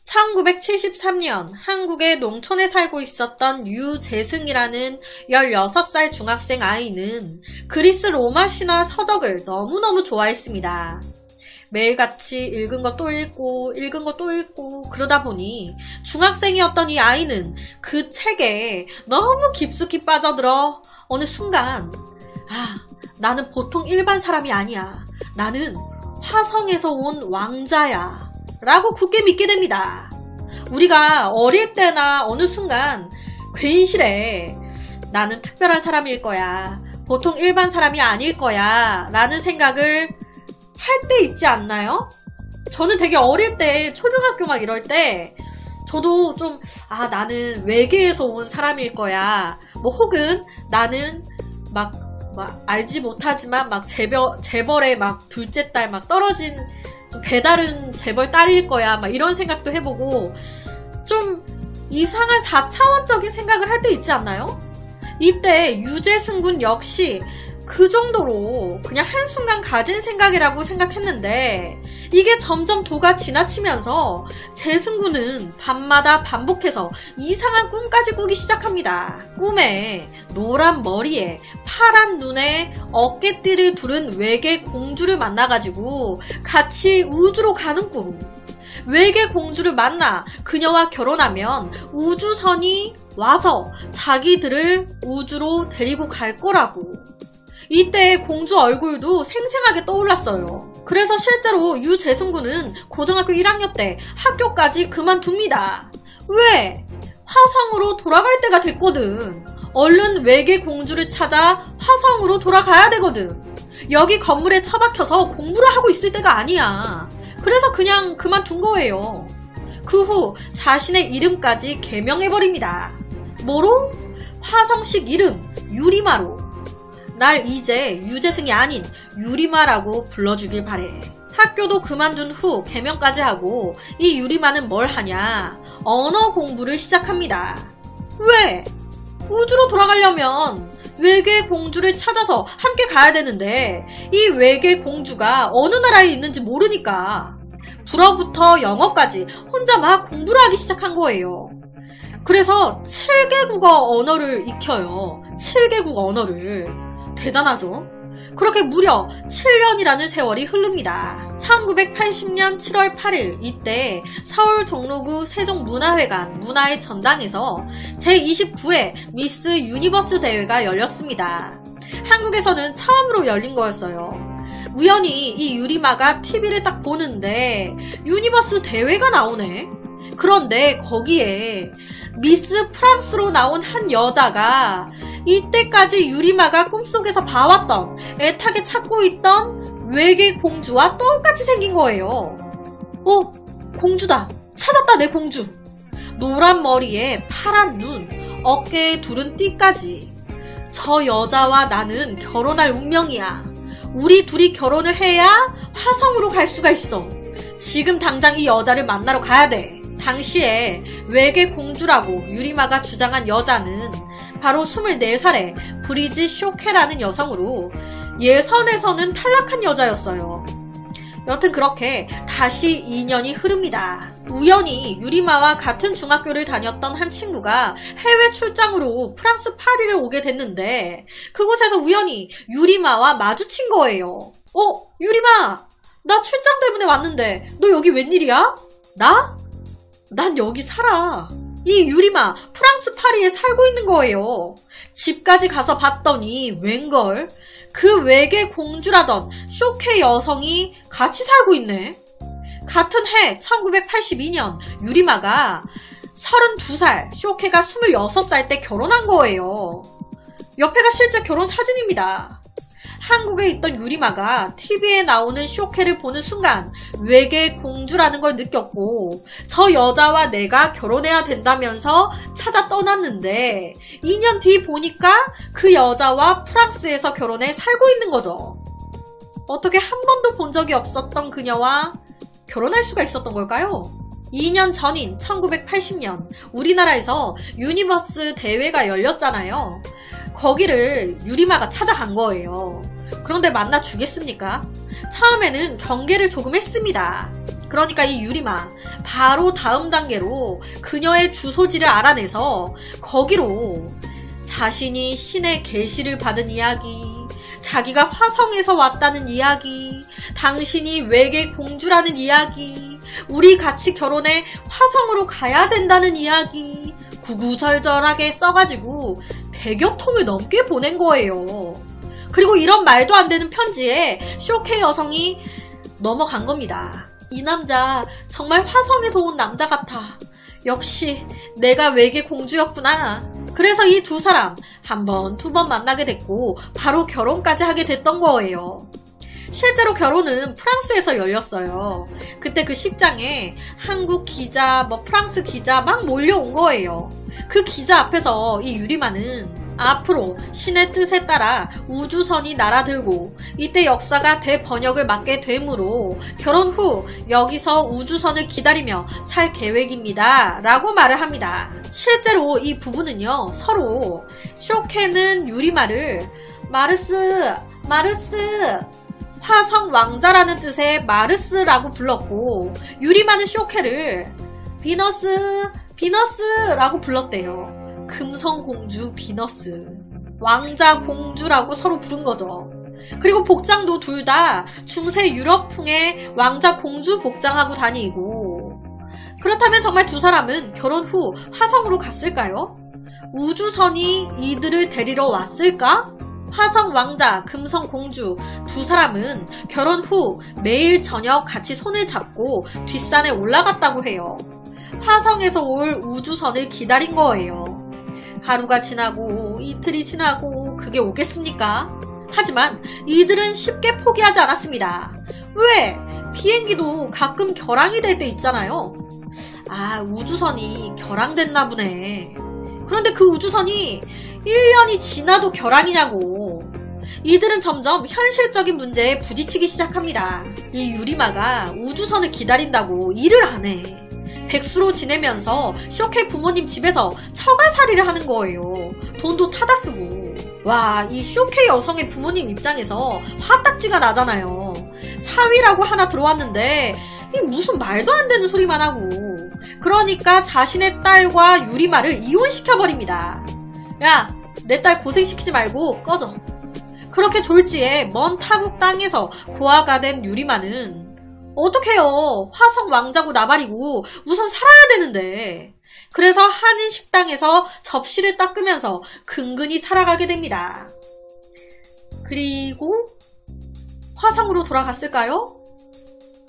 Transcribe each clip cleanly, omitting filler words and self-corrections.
1973년 한국의 농촌에 살고 있었던 유재승이라는 16살 중학생 아이는 그리스 로마 신화 서적을 너무너무 좋아했습니다. 매일같이 읽은 거 또 읽고 읽은 거 또 읽고 그러다 보니 중학생이었던 이 아이는 그 책에 너무 깊숙이 빠져들어 어느 순간 나는 보통 일반 사람이 아니야. 나는 화성에서 온 왕자야 라고 굳게 믿게 됩니다. 우리가 어릴 때나 어느 순간 괜시레 나는 특별한 사람일 거야. 보통 일반 사람이 아닐 거야 라는 생각을 할 때 있지 않나요? 저는 되게 어릴 때 초등학교 막 이럴 때 저도 좀 나는 외계에서 온 사람일 거야. 뭐 혹은 나는 막 알지 못하지만 막 재벌의 막 둘째 딸 막 떨어진 좀 배다른 재벌 딸일 거야. 막 이런 생각도 해보고 좀 이상한 4차원적인 생각을 할 때 있지 않나요? 이때 유재승 군 역시 그 정도로 그냥 한순간 가진 생각이라고 생각했는데 이게 점점 도가 지나치면서 재승 군은 밤마다 반복해서 이상한 꿈까지 꾸기 시작합니다. 꿈에 노란 머리에 파란 눈에 어깨띠를 두른 외계 공주를 만나가지고 같이 우주로 가는 꿈. 외계 공주를 만나 그녀와 결혼하면 우주선이 와서 자기들을 우주로 데리고 갈 거라고. 이때 공주 얼굴도 생생하게 떠올랐어요. 그래서 실제로 유재승 군은 고등학교 1학년 때 학교까지 그만둡니다. 왜? 화성으로 돌아갈 때가 됐거든. 얼른 외계 공주를 찾아 화성으로 돌아가야 되거든. 여기 건물에 처박혀서 공부를 하고 있을 때가 아니야. 그래서 그냥 그만둔 거예요. 그 후 자신의 이름까지 개명해버립니다. 뭐로? 화성식 이름 유리마로. 날 이제 유재승이 아닌 유리마라고 불러주길 바래. 학교도 그만둔 후 개명까지 하고 이 유리마는 뭘 하냐? 언어 공부를 시작합니다. 왜? 우주로 돌아가려면 외계 공주를 찾아서 함께 가야 되는데 이 외계 공주가 어느 나라에 있는지 모르니까 불어부터 영어까지 혼자 막 공부를 하기 시작한 거예요. 그래서 7개국어 언어를 익혀요. 7개국 언어를. 대단하죠? 그렇게 무려 7년이라는 세월이 흐릅니다. 1980년 7월 8일 이때 서울 종로구 세종문화회관 문화의 전당에서 제29회 미스 유니버스 대회가 열렸습니다. 한국에서는 처음으로 열린 거였어요. 우연히 이 유리마가 TV를 딱 보는데 유니버스 대회가 나오네? 그런데 거기에 미스 프랑스로 나온 한 여자가 이때까지 유리마가 꿈속에서 봐왔던 애타게 찾고 있던 외계 공주와 똑같이 생긴 거예요. 공주다. 찾았다 내 공주. 노란 머리에 파란 눈, 어깨에 두른 띠까지. 저 여자와 나는 결혼할 운명이야. 우리 둘이 결혼을 해야 화성으로 갈 수가 있어. 지금 당장 이 여자를 만나러 가야 돼. 당시에 외계 공주라고 유리마가 주장한 여자는 바로 24살의 브리짓 쇼케라는 여성으로 예선에서는 탈락한 여자였어요. 여튼 그렇게 다시 2년이 흐릅니다. 우연히 유리마와 같은 중학교를 다녔던 한 친구가 해외 출장으로 프랑스 파리를 오게 됐는데 그곳에서 우연히 유리마와 마주친 거예요. 유리마! 나 출장 때문에 왔는데 너 여기 웬일이야? 나? 난 여기 살아. 이 유리마 프랑스 파리에 살고 있는 거예요. 집까지 가서 봤더니 웬걸 그 외계 공주라던 쇼케 여성이 같이 살고 있네. 같은 해 1982년 유리마가 32살, 쇼케가 26살 때 결혼한 거예요. 옆에가 실제 결혼 사진입니다. 한국에 있던 유리마가 TV에 나오는 쇼케를 보는 순간 외계 공주라는 걸 느꼈고 저 여자와 내가 결혼해야 된다면서 찾아 떠났는데 2년 뒤 보니까 그 여자와 프랑스에서 결혼해 살고 있는 거죠. 어떻게 한 번도 본 적이 없었던 그녀와 결혼할 수가 있었던 걸까요? 2년 전인 1980년 우리나라에서 유니버스 대회가 열렸잖아요. 거기를 유리마가 찾아간 거예요. 그런데 만나 주겠습니까? 처음에는 경계를 조금 했습니다. 그러니까 이 유리마 바로 다음 단계로 그녀의 주소지를 알아내서 거기로 자신이 신의 계시를 받은 이야기, 자기가 화성에서 왔다는 이야기, 당신이 외계 공주라는 이야기, 우리 같이 결혼해 화성으로 가야 된다는 이야기 구구절절하게 써가지고 100여 통을 넘게 보낸 거예요. 그리고 이런 말도 안 되는 편지에 쇼케 여성이 넘어간 겁니다. 이 남자 정말 화성에서 온 남자 같아. 역시 내가 외계 공주였구나. 그래서 이 두 사람 한 번, 두 번 만나게 됐고 바로 결혼까지 하게 됐던 거예요. 실제로 결혼은 프랑스에서 열렸어요. 그때 그 식장에 한국 기자, 프랑스 기자 막 몰려온 거예요. 그 기자 앞에서 이 유리마는 앞으로 신의 뜻에 따라 우주선이 날아들고 이때 역사가 대번역을 맞게 되므로 결혼 후 여기서 우주선을 기다리며 살 계획입니다 라고 말을 합니다. 실제로 이 부부는요 서로 쇼케는 유리마를 마르스 화성 왕자라는 뜻의 마르스라고 불렀고 유리마는 쇼케를 비너스라고 불렀대요. 금성공주 비너스, 왕자 공주라고 서로 부른 거죠. 그리고 복장도 둘 다 중세 유럽풍의 왕자 공주 복장하고 다니고. 그렇다면 정말 두 사람은 결혼 후 화성으로 갔을까요? 우주선이 이들을 데리러 왔을까? 화성 왕자, 금성 공주 두 사람은 결혼 후 매일 저녁 같이 손을 잡고 뒷산에 올라갔다고 해요. 화성에서 올 우주선을 기다린 거예요. 하루가 지나고 이틀이 지나고 그게 오겠습니까? 하지만 이들은 쉽게 포기하지 않았습니다. 왜? 비행기도 가끔 결항이 될 때 있잖아요. 아, 우주선이 결항됐나 보네. 그런데 그 우주선이 1년이 지나도 결항이냐고. 이들은 점점 현실적인 문제에 부딪히기 시작합니다. 이 유리마가 우주선을 기다린다고 일을 안 해. 백수로 지내면서 쇼케 부모님 집에서 처가살이를 하는 거예요. 돈도 타다 쓰고. 와, 이 쇼케 여성의 부모님 입장에서 화딱지가 나잖아요. 사위라고 하나 들어왔는데 이 무슨 말도 안 되는 소리만 하고. 그러니까 자신의 딸과 유리마를 이혼시켜버립니다. 야, 내 딸 고생시키지 말고 꺼져. 그렇게 졸지에 먼 타국 땅에서 고아가 된 유리마는 어떡해요. 화성 왕자고 나발이고 우선 살아야 되는데. 그래서 한인 식당에서 접시를 닦으면서 근근히 살아가게 됩니다. 그리고 화성으로 돌아갔을까요?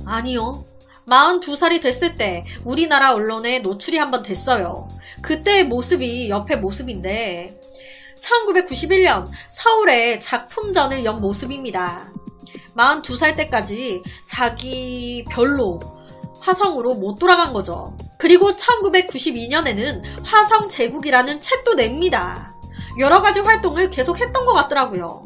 아니요. 42살이 됐을 때 우리나라 언론에 노출이 한번 됐어요. 그때의 모습이 옆에 모습인데 1991년 서울에 작품전을 연 모습입니다. 42살 때까지 자기 별로 화성으로 못 돌아간 거죠. 그리고 1992년에는 화성 제국이라는 책도 냅니다. 여러 가지 활동을 계속 했던 것 같더라고요.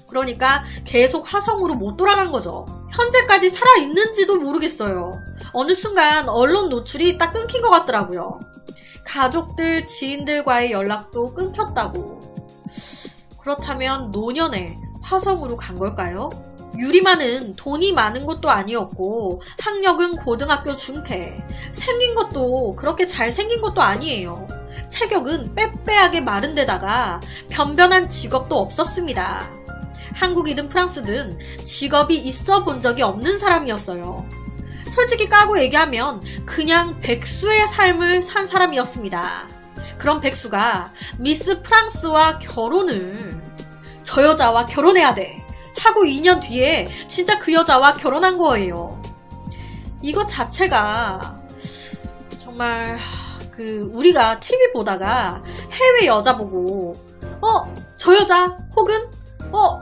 그러니까 계속 화성으로 못 돌아간 거죠. 현재까지 살아있는지도 모르겠어요. 어느 순간 언론 노출이 딱 끊긴 것 같더라고요. 가족들, 지인들과의 연락도 끊겼다고. 그렇다면 노년에 화성으로 간 걸까요? 유리마는 돈이 많은 것도 아니었고 학력은 고등학교 중퇴, 생긴 것도 그렇게 잘생긴 것도 아니에요. 체격은 빼빼하게 마른 데다가 변변한 직업도 없었습니다. 한국이든 프랑스든 직업이 있어 본 적이 없는 사람이었어요. 솔직히 까고 얘기하면 그냥 백수의 삶을 산 사람이었습니다. 그런 백수가 미스 프랑스와 결혼을 저 여자와 결혼해야 돼 하고 2년 뒤에 진짜 그 여자와 결혼한 거예요. 이것 자체가 정말 우리가 TV 보다가 해외 여자 보고 저 여자 혹은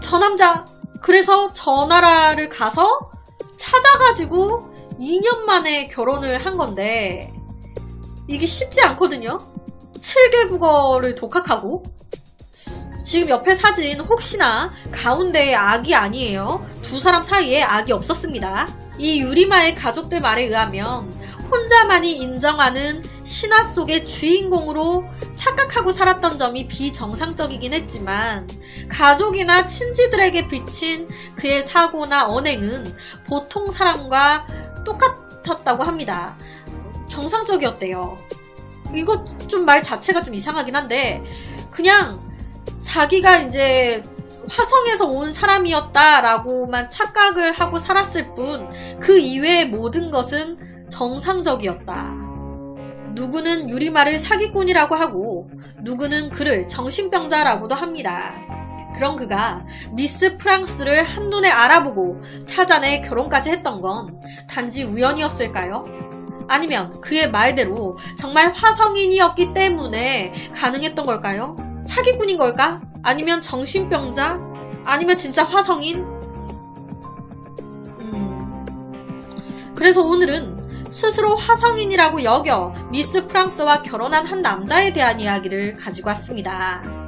저 남자 그래서 저 나라를 가서 찾아가지고 2년 만에 결혼을 한 건데 이게 쉽지 않거든요. 7개 국어를 독학하고 지금 옆에 사진 혹시나 가운데에 악이 아니에요. 두 사람 사이에 악이 없었습니다. 이 유리마의 가족들 말에 의하면 혼자만이 인정하는 신화 속의 주인공으로 착각하고 살았던 점이 비정상적이긴 했지만 가족이나 친지들에게 비친 그의 사고나 언행은 보통 사람과 같았다고 합니다. 정상적이었대요. 이거 좀 말 자체가 좀 이상하긴 한데 그냥 자기가 이제 화성에서 온 사람이었다라고만 착각을 하고 살았을 뿐 그 이외의 모든 것은 정상적이었다. 누구는 유리마를 사기꾼이라고 하고 누구는 그를 정신병자라고도 합니다. 그런 그가 미스 프랑스를 한눈에 알아보고 찾아내 결혼까지 했던 건 단지 우연이었을까요? 아니면 그의 말대로 정말 화성인이었기 때문에 가능했던 걸까요? 사기꾼인 걸까? 아니면 정신병자? 아니면 진짜 화성인? 그래서 오늘은 스스로 화성인이라고 여겨 미스 프랑스와 결혼한 한 남자에 대한 이야기를 가지고 왔습니다.